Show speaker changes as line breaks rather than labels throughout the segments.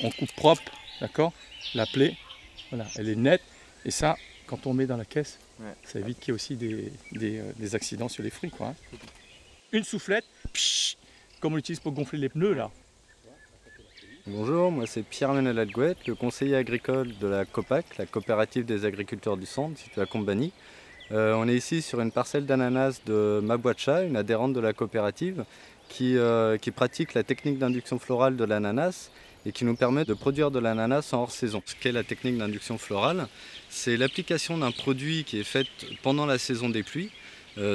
on coupe propre, d'accord? La plaie, voilà, elle est nette. Et ça, quand on met dans la caisse, ça évite qu'il y ait aussi des accidents sur les fruits, quoi, hein. Une soufflette, psh, comme on l'utilise pour gonfler les pneus là.
Bonjour, moi c'est Pierre-Menel Algouette, le conseiller agricole de la COPAC, la coopérative des agriculteurs du centre, située à Combani. On est ici sur une parcelle d'ananas de Mabouacha, une adhérente de la coopérative, qui pratique la technique d'induction florale de l'ananas et qui nous permet de produire de l'ananas en hors saison. Ce qu'est la technique d'induction florale, c'est l'application d'un produit qui est fait pendant la saison des pluies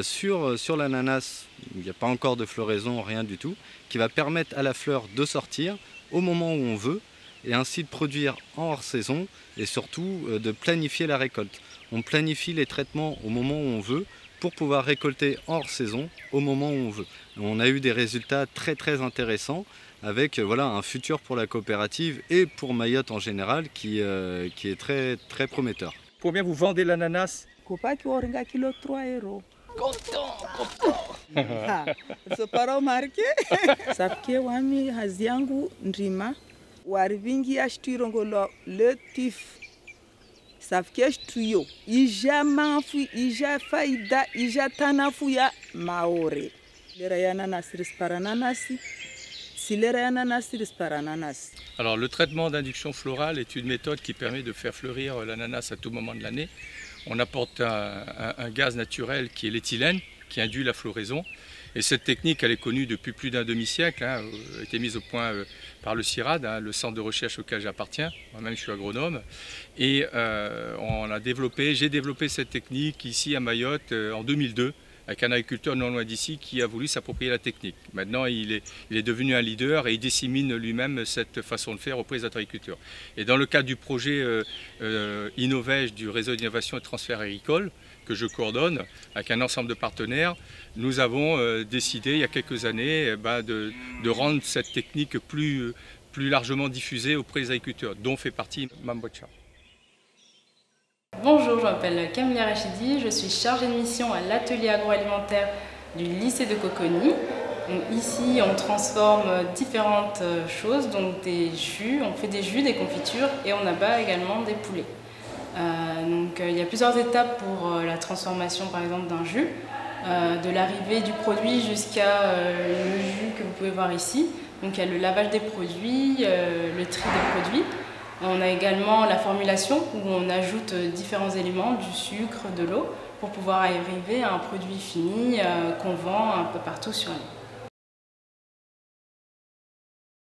sur l'ananas. Il n'y a pas encore de floraison, rien du tout, qui va permettre à la fleur de sortir au moment où on veut et ainsi de produire en hors saison et surtout de planifier la récolte. On planifie les traitements au moment où on veut pour pouvoir récolter en hors saison au moment où on veut. On a eu des résultats très intéressants avec voilà, un futur pour la coopérative et pour Mayotte en général qui est très prometteur.
Combien vous vendez l'ananas?
Copac oringa kilo 3 €.
Content.
Sopara marke. Safke wami hazi yangu ndrima warivingi ashtuirongolo le tif. Safke ashtuyo ija manfu ija faida ija tanafu ya maore. Lera ya nanasi rispara nanasi.
Alors le traitement d'induction florale est une méthode qui permet de faire fleurir l'ananas à tout moment de l'année. On apporte un gaz naturel qui est l'éthylène, qui induit la floraison. Et cette technique, elle est connue depuis plus d'un demi-siècle, hein, a été mise au point par le CIRAD, hein, le centre de recherche auquel j'appartiens. Moi-même, je suis agronome. Et j'ai développé cette technique ici à Mayotte en 2002. Avec un agriculteur non loin d'ici qui a voulu s'approprier la technique. Maintenant, il est devenu un leader et il dissémine lui-même cette façon de faire auprès des agriculteurs. Et dans le cadre du projet Innovège du réseau d'innovation et de transfert agricole, que je coordonne avec un ensemble de partenaires, nous avons décidé il y a quelques années de rendre cette technique plus largement diffusée auprès des agriculteurs, dont fait partie Mabouacha.
Bonjour, je m'appelle Camilla Rachidi, je suis chargée de mission à l'atelier agroalimentaire du lycée de Coconi. Donc ici, on transforme différentes choses, donc des jus, on fait des jus, des confitures et on abat également des poulets. Il y a plusieurs étapes pour la transformation par exemple d'un jus, de l'arrivée du produit jusqu'à le jus que vous pouvez voir ici. Donc il y a le lavage des produits, le tri des produits. On a également la formulation où on ajoute différents éléments, du sucre, de l'eau, pour pouvoir arriver à un produit fini qu'on vend un peu partout sur l'île.